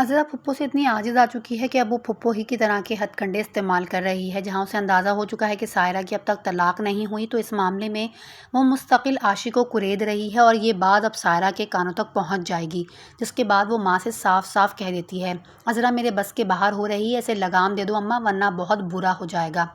अज़रा फुप्पो से इतनी आजिज़ आ चुकी है कि अब वो फुप्पो ही की तरह के हथकंडे इस्तेमाल कर रही है। जहां उसे अंदाज़ा हो चुका है कि सायरा की अब तक तलाक नहीं हुई, तो इस मामले में वो मुस्तकिल आशी को कुरेद रही है और ये बात अब सायरा के कानों तक पहुंच जाएगी, जिसके बाद वो माँ से साफ साफ कह देती है, अज़रा मेरे बस के बाहर हो रही है, इसे लगाम दे दो अम्मा, वरना बहुत बुरा हो जाएगा।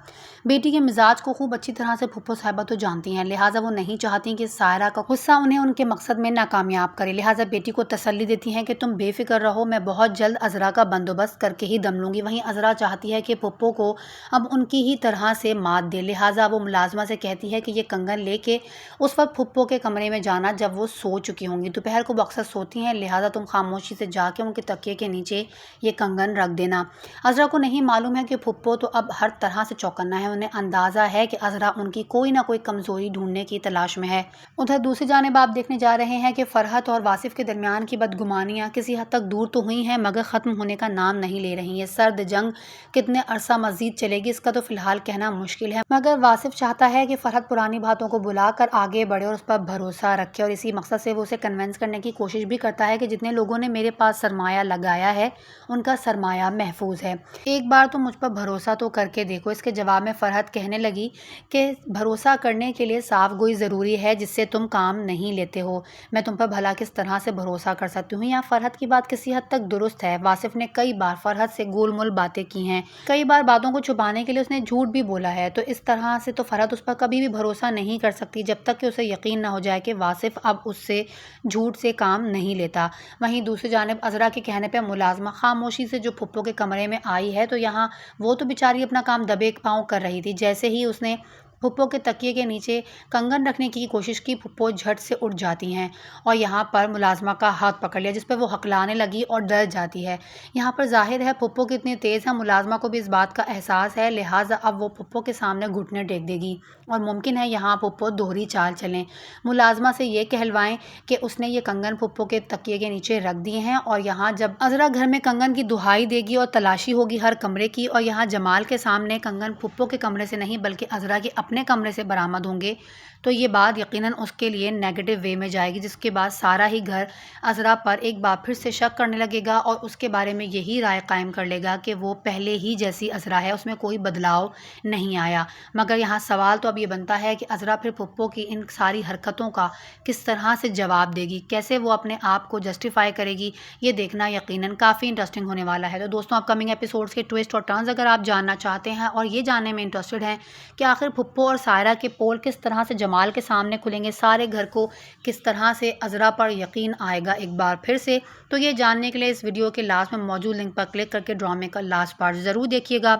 बेटी के मिजाज को खूब अच्छी तरह से फुप्पो साहिबा तो जानती हैं, लिहाजा वो नहीं चाहती कि सायरा का गुस्सा उन्हें उनके मकसद में नाकामयाब करे। लिहाजा बेटी को तसल्ली देती हैं कि तुम बेफिक्र रहो, मैं बहुत जल्द अज़रा का बंदोबस्त करके ही दम लूँगी। वहीं अज़रा चाहती है कि फुप्पो को अब उनकी ही तरह से मात दे, लिहाजा वो मुलाजमा से कहती है कि ये कंगन लेके उस वक्त फुप्पो के कमरे में जाना जब वो सो चुकी होंगी। दोपहर को वो अक्सर सोती हैं, लिहाजा तुम खामोशी से जाके उनके तकिए के नीचे ये कंगन रख देना। अज़रा को नहीं मालूम है कि फुप्पो तो अब हर तरह से चौकन्ना है, उन्हें अंदाज़ा है कि अज़रा उनकी कोई ना कोई कमज़ोरी ढूंढने की तलाश में है। उधर दूसरी जानिब आप देखने जा रहे हैं कि फ़रहत और वासिफ़ के दरमियान की बदगुमानियाँ किसी हद तक दूर तो हुई हैं, मगर ख़त्म होने का नाम नहीं ले रही है। सर्द जंग कितने अरसा मज़ीद चलेगी इसका तो फ़िलहाल कहना मुश्किल है, मगर वासिफ़ चाहता है कि फ़रहत पुरानी बातों को बुलाकर आगे बढ़े और उस पर भरोसा रखे, और इसी मकसद से वो उसे कन्विंस करने की कोशिश भी करता है कि जितने लोगों ने मेरे पास सरमाया लगाया है उनका सरमाया महफूज है, एक बार तो मुझ पर भरोसा तो करके देखो। इसके जवाब में फ़रहत कहने लगी कि भरोसा करने के लिए साफ गोई ज़रूरी है जिससे तुम काम नहीं लेते हो, मैं तुम पर भला किस तरह से भरोसा कर सकती हूँ। यहाँ फ़रहत की बात किसी हद तक दुरुस्त है। वासिफ़ ने कई बार फ़रहत से गोलमोल बातें की हैं, कई बार बातों को छुपाने के लिए उसने झूठ भी बोला है, तो इस तरह से तो फ़रहत उस पर कभी भी भरोसा नहीं कर सकती जब तक कि उसे यकीन ना हो जाए कि वासिफ़ अब उससे झूठ से काम नहीं लेता। वहीं दूसरी जानिब अज़रा के कहने पर मुलाजमा खामोशी से जो फुप्पो के कमरे में आई है, तो यहाँ वो तो बेचारी अपना काम दबे पाँव कर रही थी। जैसे ही उसने फुप्पो के तकिए के नीचे कंगन रखने की कोशिश की, फुप्पो झट से उठ जाती हैं और यहाँ पर मुलाजमा का हाथ पकड़ लिया, जिस पर वो हकलाने लगी और डर जाती है। यहाँ पर जाहिर है फुप्पो कितनी तेज़ है, मुलाजमा को भी इस बात का एहसास है, लिहाजा अब वो फुप्पो के सामने घुटने टेक देगी और मुमकिन है यहाँ फुप्पो दोहरी चाल चलें, मुलाजमा से ये कहलवाएं कि उसने ये कंगन फुप्पो के तकिए के नीचे रख दिए हैं, और यहाँ जब अज़रा घर में कंगन की दुहाई देगी और तलाशी होगी हर कमरे की, और यहाँ जमाल के सामने कंगन फुप्पो के कमरे से नहीं बल्कि अज़रा के अपने कमरे से बरामद होंगे, तो ये बात यकीनन उसके लिए नेगेटिव वे में जाएगी, जिसके बाद सारा ही घर अज़रा पर एक बार फिर से शक करने लगेगा और उसके बारे में यही राय कायम कर लेगा कि वो पहले ही जैसी अज़रा है, उसमें कोई बदलाव नहीं आया। मगर यहाँ सवाल तो अब ये बनता है कि अज़रा फिर फुप्पो की इन सारी हरकतों का किस तरह से जवाब देगी, कैसे वो अपने आप को जस्टिफाई करेगी, ये देखना यकीनन काफ़ी इंटरेस्टिंग होने वाला है। तो दोस्तों, अपकमिंग एपिसोड्स के ट्विस्ट और टर्न्स अगर आप जानना चाहते हैं और ये जानने में इंटरेस्टेड हैं कि आखिर फुप्पो और सायरा के पोल किस तरह से जमाल के सामने खुलेंगे, सारे घर को किस तरह से अज़रा पर यकीन आएगा एक बार फिर से, तो ये जानने के लिए इस वीडियो के लास्ट में मौजूद लिंक पर क्लिक करके ड्रामे का लास्ट पार्ट ज़रूर देखिएगा।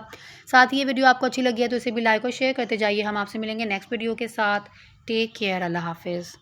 साथ ही ये वीडियो आपको अच्छी लगी है तो इसे भी लाइक और शेयर करते जाइए। हम आपसे मिलेंगे नेक्स्ट वीडियो के साथ। टेक केयर, अल्लाह हाफिज़।